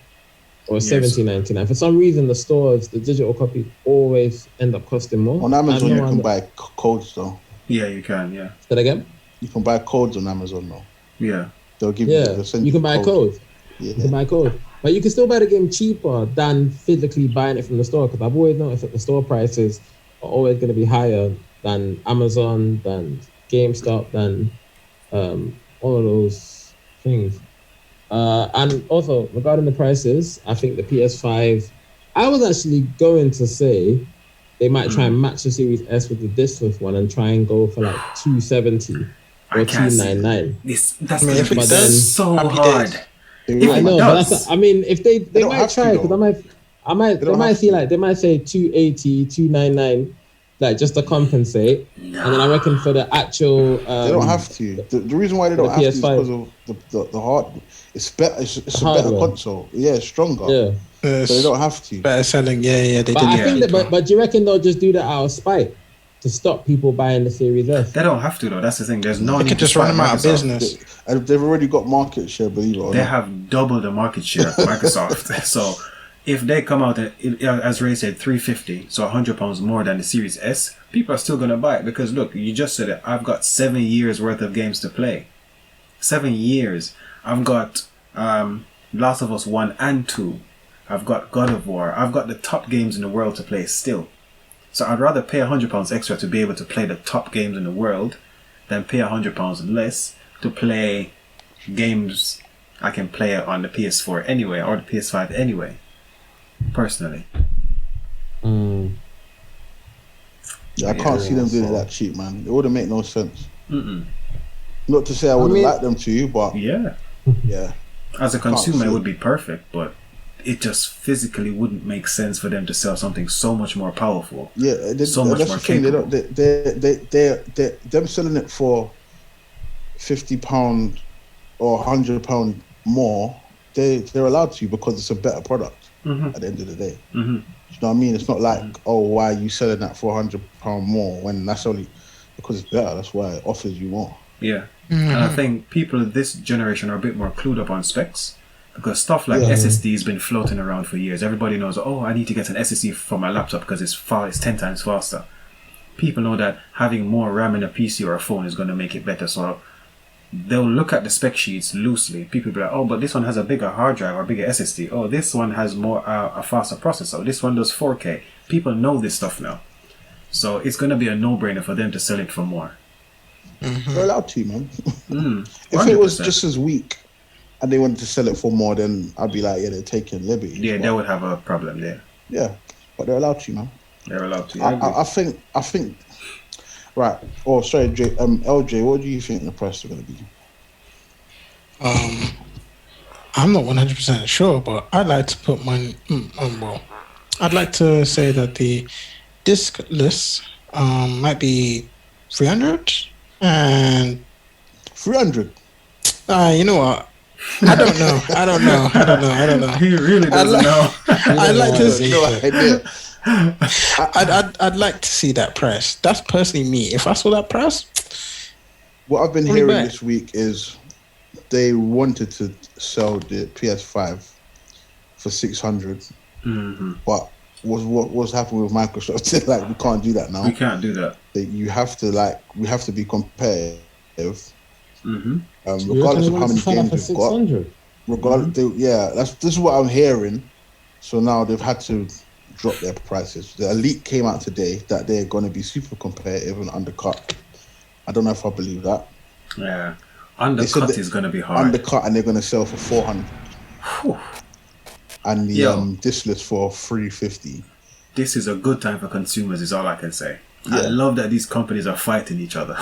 or Yes. $17.99. For some reason, the stores, the digital copies always end up costing more. On Amazon, I you know can buy codes though. Yeah, you can. Yeah. Say that again? You can buy codes on Amazon though. Yeah. They'll give Yeah, they'll send you can buy codes. Yeah. You can buy codes. But you can still buy the game cheaper than physically buying it from the store, because I've always noticed that the store prices are always going to be higher than Amazon, than GameStop, than all of those things. And also, regarding the prices, I think the PS5, I was actually going to say they might try and match the Series S with the discless one and try and go for like $270 I or can't see $299. That's I mean, if it that's does, so happy hard. days. If I it know, but does. that's, I mean, if they don't might have to, try, because though. they don't might have see to. like they might say 280, 299, like just to compensate, and then I reckon for the actual They don't have to. The reason why they the don't have to is PS5. because of the hard. It's better. It's a better Hardware. console. Yeah, it's stronger. Yeah, So they don't have to. Better selling. Yeah, they but did. I it think that, cheaper. but do you reckon they'll just do that out of spite to stop people buying the Series S? They don't have to though. That's the thing. There's no They need could to just run spite them out of Microsoft. business. And they've already got market share. Believe it or They not. have double the market share of Microsoft. So if they come out at, as Ray said, $350, so £100 more than the Series S, people are still gonna buy it because look, you just said it. I've got 7 years worth of games to play. 7 years. I've got Last of Us 1 and 2. I've got God of War. I've got the top games in the world to play still. So I'd rather pay £100 extra to be able to play the top games in the world than pay £100 less to play games I can play on the PS4 anyway or the PS5 anyway. Personally. Yeah, I can't see them doing it so- that cheap, man. It wouldn't make no sense. Mm-mm. Not to say I wouldn't mean- like them to, but Yeah. yeah. As a consumer, see it it. would be perfect, but it just physically wouldn't make sense for them to sell something so much more powerful. Yeah, So much that's more the thing. capable. They them selling it for £50 or £100 more. They're allowed to because it's a better product Mm-hmm. at the end of the day. Mm-hmm. You know what I mean? It's not like, oh, why are you selling that for £100 more when that's only because it's better. That's why it offers you more. Yeah. And I think people of this generation are a bit more clued up on specs because stuff like Yeah. SSD has been floating around for years. Everybody knows, oh, I need to get an SSD for my laptop because it's 10 times faster. People know that having more RAM in a PC or a phone is going to make it better. So they'll look at the spec sheets loosely. People will be like, oh, but this one has a bigger hard drive or bigger SSD. Oh, this one has more a faster processor. This one does 4K. People know this stuff now. So it's going to be a no-brainer for them to sell it for more. They're allowed to, man. If 100%. it was just as weak and they wanted to sell it for more, then I'd be like, yeah, they're taking liberties. Yeah, But, they would have a problem there. yeah, but they're allowed to, man. They're allowed to. I think. Right. Oh, sorry, LJ. What do you think the price is going to be? I'm not 100% sure, but I'd like to put my well, I'd like to say that the discless might be 300, and 300. you know what? I don't know. He really doesn't know. I'd like to. No idea. I'd like to see that price. That's personally me. If I saw that price, What I've been Probably hearing back. this week is they wanted to sell the PS5 for 600, but what's happened with Microsoft? They're like, we can't do that now. We can't do that. You have to we have to be competitive. You reckon Regardless they of how wanted to many sell that games for we've got. 600? This is what I'm hearing. So now they've had to drop their prices. The Elite came out today that they're going to be super competitive and undercut. I don't know if I believe that. Yeah. Undercut is going to be hard. Undercut, and they're going to sell for 400. Whew. And the discless for 350. This is a good time for consumers, is all I can say. Yeah. I love that these companies are fighting each other.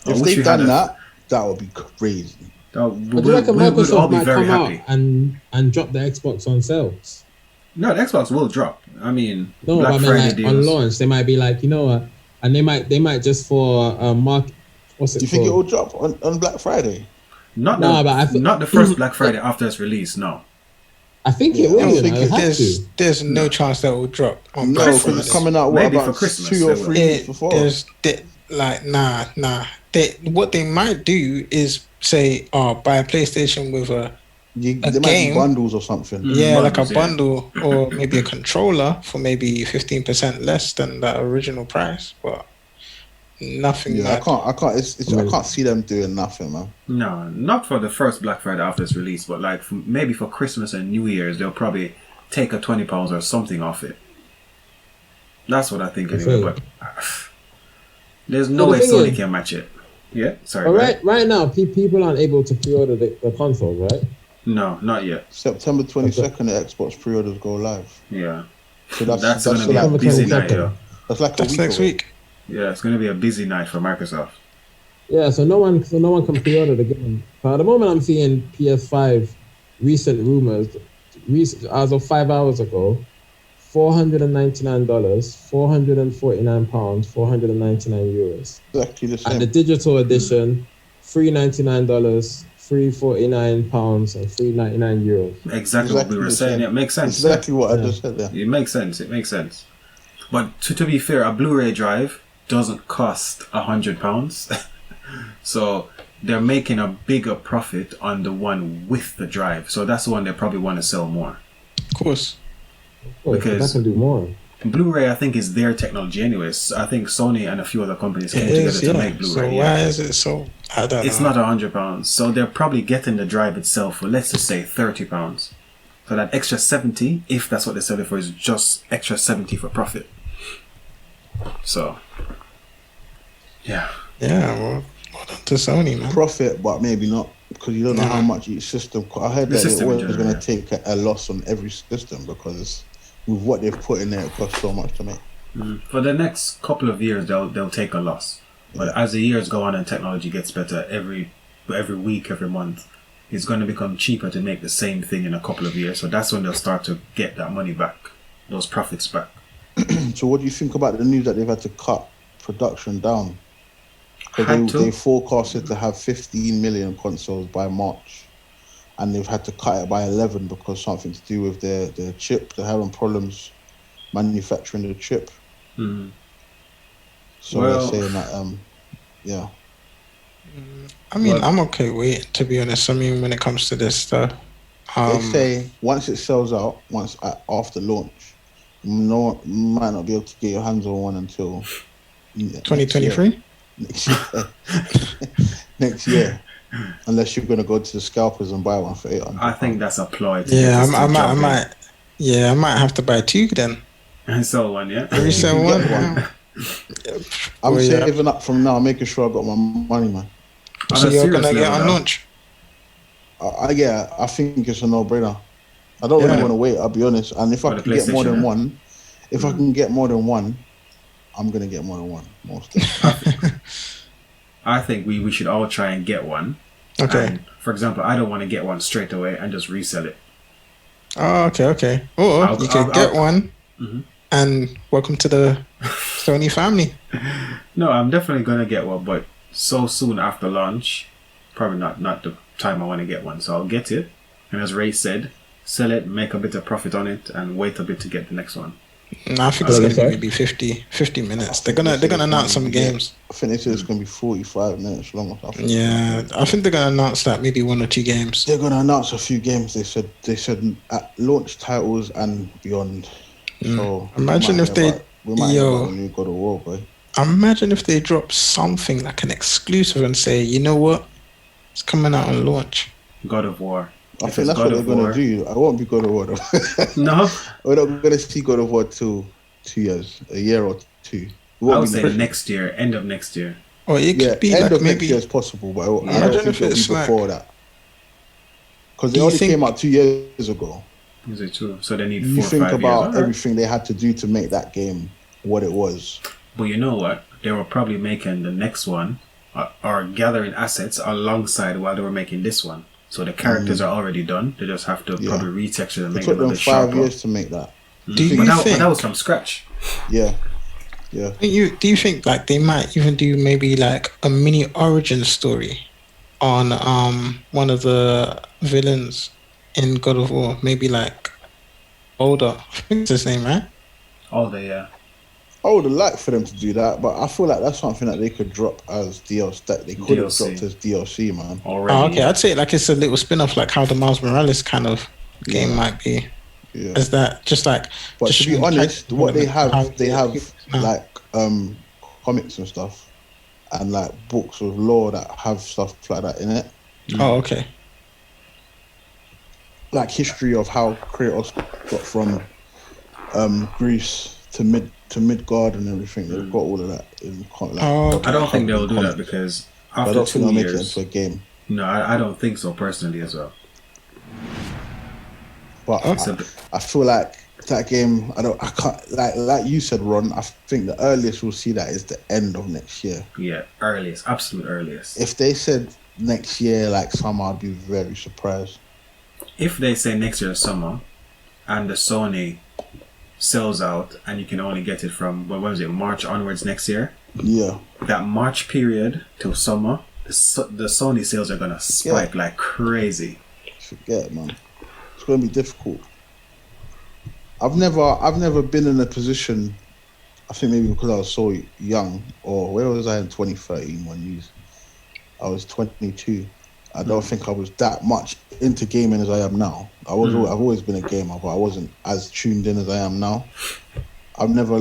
If they've done that would be crazy. But do you reckon Microsoft might come out and drop the Xbox on sales? No, the Xbox will drop. I mean, No, Black but I mean, Friday like, deals. on launch, they might be like, you know what, and they might just for market. What's it Do you think it called? will drop on Black Friday? Not the first Black Friday after it's released, no. I think it will. I You think know, it has to. there's no chance that will drop on No, Black because Friday. it's coming out Maybe about for Christmas 2 or they 3 will. weeks before. Nah. What they might do is say, buy a PlayStation with a There might game. be bundles or something. Yeah, like a Bundles, yeah. bundle or maybe a controller for maybe 15% less than that original price, but nothing. Yeah, that, I can't see them doing nothing, man. No, not for the first Black Friday after it's released, but like maybe for Christmas and New Year's, they'll probably take a £20 or something off it. That's what I think anyway, but there's no way thing Sony is- can match it. Yeah, sorry. But right now, people aren't able to pre-order the consoles, right? No, not yet. September 22nd, the Xbox pre-orders go live. Yeah. So That's going to be like, a busy night, 22nd. yeah. that's like a that's week next away. week. Yeah, it's going to be a busy night for Microsoft. Yeah, so no one can pre-order the game. But at the moment, I'm seeing PS5 recent rumors. As of 5 hours ago, $499, £449, €499. Exactly the same. And the digital edition, $399, £349, and €399. Exactly what we were the saying. same. Yeah, it makes sense. Exactly what I just said there. It makes sense. It makes sense. But to be fair, a Blu-ray drive doesn't cost £100. So they're making a bigger profit on the one with the drive. So that's the one they probably want to sell more. Of course. Because- I can do more. Blu-ray, I think, is their technology anyways. I think Sony and a few other companies came It together is, to yeah. make So Blu-ray. why is it so? I don't It's know. not £100. So they're probably getting the drive itself for, let's just say, £30. So that extra 70, if that's what they sell it for, is just extra 70 for profit. So, yeah. Yeah, well done to Sony, man. Profit, but maybe not, because you don't know Nah. how much each system. I heard The that system they're in always general, going to take a loss on every system because with what they've put in there, it costs so much to make. For the next couple of years, they'll take a loss. But as the years go on and technology gets better, every week, every month, it's going to become cheaper to make the same thing in a couple of years. So that's when they'll start to get that money back, those profits back. So what do you think about the news that they've had to cut production down? Had Because to? they forecasted to have 15 million consoles by March, and they've had to cut it by 11 because something to do with their chip. They're having problems manufacturing the chip. Mm. So Well- they're saying that, yeah. I mean, But- I'm okay with it, to be honest. I mean, when it comes to this stuff, They say once it sells out, after launch, you might not be able to get your hands on one until 2023. next year. Next year, unless you're gonna go to the scalpers and buy one for 800. I think that's a ploy. To Yeah, get us to I jump in might. Yeah, I might have to buy two then. and sell one, yeah? Resell You one. get one. I'm Well, yeah. saving up from now, making sure I got my money, man. On So a you're serious gonna get level on now, launch. I think it's a no-brainer. I don't really Yeah. want to wait. I'll be honest. And if I For the can get more PlayStation, than yeah. one, if I can get more than one, I'm gonna get more than one. Most definitely. I think we should all try and get one. Okay. And, for example, I don't want to get one straight away and just resell it. Oh, okay. Or I'll- you could I'll- get one, Mhm. and welcome to the Sony family. No, I'm definitely going to get one, but so soon after launch, probably not the time I want to get one. So I'll get it. And as Ray said, sell it, make a bit of profit on it, and wait a bit to get the next one. No, I think it's gonna be maybe 50 minutes. They're gonna announce some games. I think they said it's gonna be 45 minutes long or something. Yeah, I think they're gonna announce that maybe 1 or 2 games. They're gonna announce a few games. They said at launch titles and beyond. So imagine if we might hear about the new God of War, boy. Imagine if they drop something like an exclusive and say, you know what, it's coming out on launch. God of War. I think that's what they're gonna do. I won't be God of War though. No, we're not gonna see God of War till 2 years, a year or 2. I would say next year, end of next year. Or it could be end like of maybe next year is possible, but I don't think it'll be before that. Because they already came out 2 years ago. Is it true? So they need 4 or 5 years. You think about years. everything they had to do to make that game what it was. But you know what? They were probably making the next one or gathering assets alongside while they were making this one. So the characters are already done. They just have to probably retexture and make them a bit sharper. It took them 5 years to make that. But that was from scratch. Yeah. Yeah. Do you think like they might even do maybe like a mini origin story on one of the villains in God of War? Maybe like Older. I think it's his name, right? Older, yeah. I would have liked for them to do that, but I feel like that's something that they could drop as DLC. That they could have dropped as DLC, man. Already. Oh, okay. I'd say like it's a little spin-off, like how the Miles Morales kind of game might be. Yeah. Is that just like? But just to be honest, what they have like comics and stuff, and like books with lore that have stuff like that in it. Oh, okay. Like history of how Kratos got from Greece to Midgard and everything. They've got all of that in I don't think they'll do that because after 2 years, make it into a game. No, I don't think so personally as well. But I feel like that game, I can't like you said, Ron. I think the earliest we'll see that is the end of next year. Yeah, earliest, absolute earliest. If they said next year, like summer, I'd be very surprised. If they say next year summer, and the Sony sells out, and you can only get it from what was it, March onwards next year? Yeah. That March period till summer, the Sony sales are gonna spike like crazy. Forget, man. It's gonna be difficult. I've never been in a position. I think maybe because I was so young, or where was I in 2013 when I was 22. I don't think I was that much into gaming as I am now. I've always been a gamer, but I wasn't as tuned in as I am now. I've never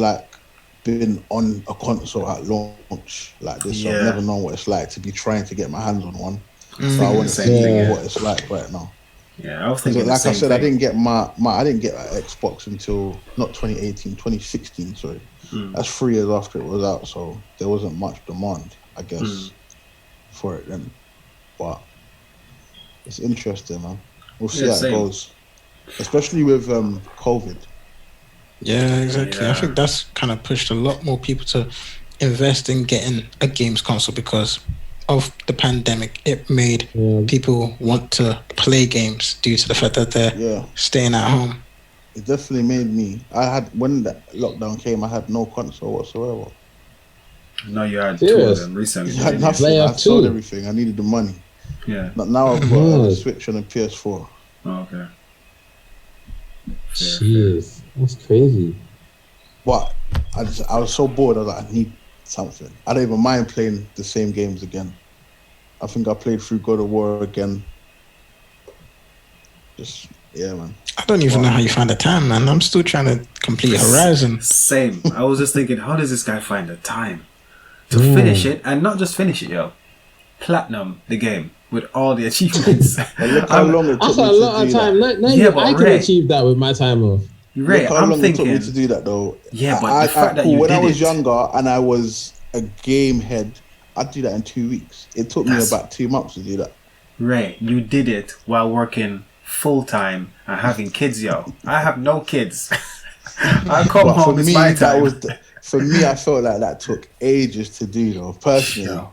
been on a console at launch like this. So I've never known what it's like to be trying to get my hands on one. So I want to see what it's like right now. Yeah, I was thinking. Like I said, I didn't get my Xbox until not 2018, 2016. Sorry, that's 3 years after it was out. So there wasn't much demand, I guess, for it then. But it's interesting, man. We'll see how it goes, especially with COVID. Yeah, exactly. I think that's kind of pushed a lot more people to invest in getting a games console because of the pandemic. It made people want to play games due to the fact that they're staying at home. It definitely made me. When the lockdown came, I had no console whatsoever. No, you had 2 of them recently. I had nothing. I sold everything. I needed the money. Yeah. But now I've got a Switch and a PS4. Oh, okay. Jeez, that's crazy. But I was so bored. I was like, I need something. I don't even mind playing the same games again. I think I played through God of War again. Man. I don't even know how you find the time, man. I'm still trying to complete Horizon. Same. I was just thinking, how does this guy find the time to finish it, and not just finish it, platinum the game with all the achievements. Look how long it took That's a lot of time. I can achieve that with my time off. Ray, look how long it took me to do that, though. Yeah, but the fact that when I was younger and I was a game head, I'd do that in 2 weeks. It took me about 2 months to do that. Ray, you did it while working full time and having kids, yo. I have no kids. I come home, it's my time. For me, I felt like that took ages to do, though. Personally,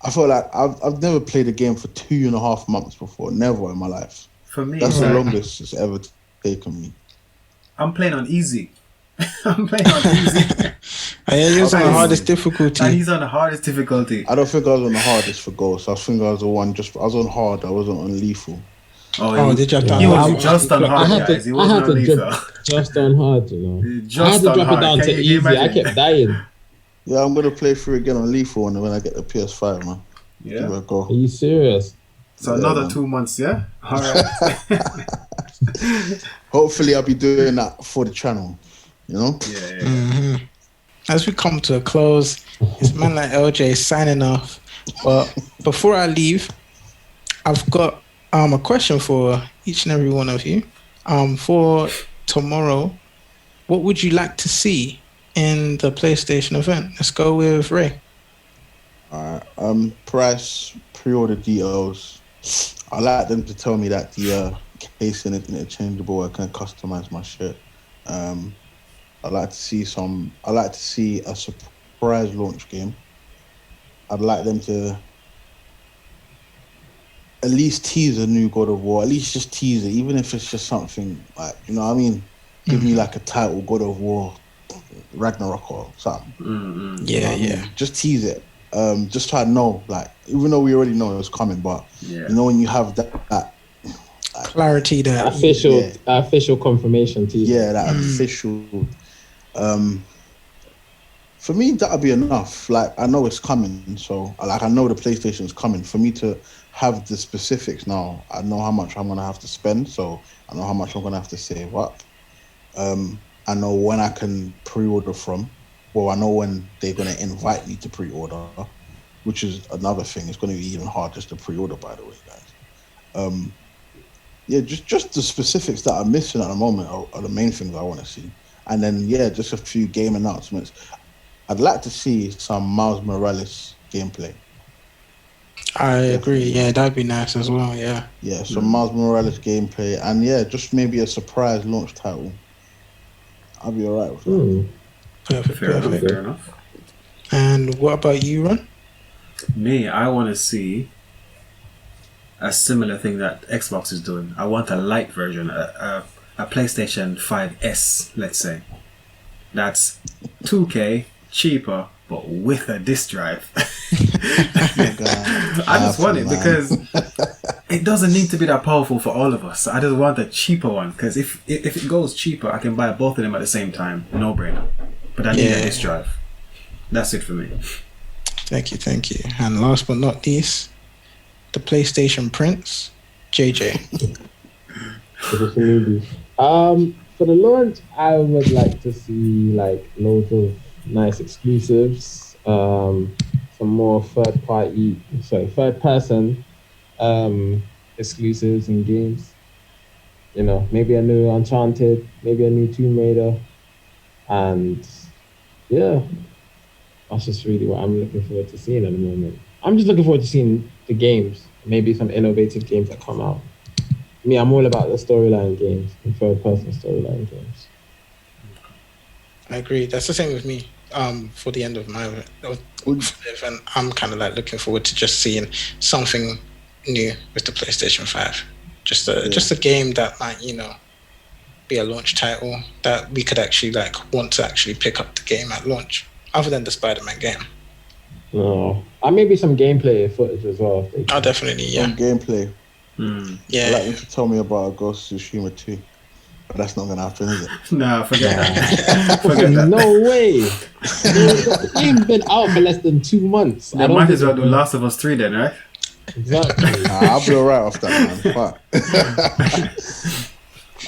I felt like I've never played a game for 2.5 months before. Never in my life. For me, that's the longest it's ever taken me. I'm playing on easy. I'm playing on easy. You're on the hardest difficulty. And he's on the hardest difficulty. I don't think I was on the hardest for Ghost. I think I was on hard. I wasn't on lethal. Oh, did you have to He unlock was just on I hard, had guys. to, He I wasn't had on to lethal. drop just on hard, you know. I Just had to on drop it hard. down Can to you easy. I imagine? kept dying. Yeah, I'm gonna play through again on lethal when I get the PS5, man. Give it Yeah. a go. Are you serious? So Yeah, another man. 2 months, yeah? All right. Hopefully, I'll be doing that for the channel. You know. Yeah. As we come to a close, it's man like LJ signing off. But before I leave, I've got a question for each and every one of you. For tomorrow, what would you like to see in the PlayStation event? Let's go with Ray. Price, pre-order details. I like them to tell me that the casing is interchangeable. I can customize my shit. I like to see a surprise launch game. I'd like them to at least tease a new God of War. At least just tease it, even if it's just something like, you know what I mean? Give me like a title, God of War, Ragnarok or something. Yeah, You know what I mean? Just tease it. Just try to know, like, even though we already know it's coming, but you know when you have that clarity that official confirmation teaser. yeah, that official. For me, that'll be enough. Like, I know it's coming, so like I know the PlayStation's coming. For me to have the specifics now, I know how much I'm gonna have to spend, so I know how much I'm gonna have to save up. I know when I can pre-order from. Well, I know when they're gonna invite me to pre-order, which is another thing. It's gonna be even hard just to pre-order, by the way, guys. Yeah, just the specifics that are missing at the moment are the main things I want to see. And then just a few game announcements. I'd like to see some Miles Morales gameplay. I agree. Yeah, that'd be nice as well. Yeah. Yeah, some Miles Morales gameplay, and just maybe a surprise launch title. I'll be alright with that. Perfect. Fair enough. And what about you, Ron? Me, I want to see a similar thing that Xbox is doing. I want a light version, a PlayStation 5S, let's say. That's 2K, cheaper, but with a disc drive. I just want it because it doesn't need to be that powerful for all of us. I just want a cheaper one because if it goes cheaper, I can buy both of them at the same time. No brainer. But I need a disc drive. That's it for me. Thank you. And last but not least, the PlayStation Prince, JJ. For the launch, I would like to see like loads of nice exclusives, some more third person exclusives in games. You know, maybe a new Uncharted, maybe a new Tomb Raider, and that's just really what I'm looking forward to seeing at the moment. I'm just looking forward to seeing the games, maybe some innovative games that come out. Me, I'm all about the storyline games, the third-person storyline games. I agree. That's the same with me. For the end of my event, I'm kind of like looking forward to just seeing something new with the PlayStation 5. Just a game that might, be a launch title that we could actually want to actually pick up the game at launch, other than the Spider-Man game. No, and maybe some gameplay footage as well. Oh, definitely, yeah. Some gameplay. Yeah. I'd like you to tell me about Ghost of Tsushima 2. But that's not going to happen, is it? No, forget that. Forget that. No way. The game's been out for less than 2 months. They might as well do Last of Us 3 then, right? Exactly. I'll be alright off that, man. Fuck.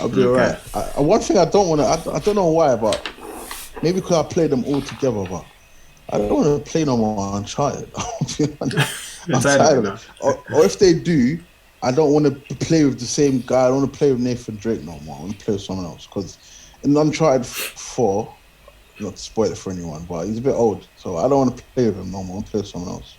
I'll be alright. One thing I don't want to... I don't know why, but... Maybe because I played them all together, but... I don't want to play no more Uncharted. I'm tired of it. Or if they do... I don't want to play with the same guy. I don't want to play with Nathan Drake no more. I want to play with someone else. Because in Uncharted 4, not to spoil it for anyone, but he's a bit old. So I don't want to play with him no more. I want to play with someone else.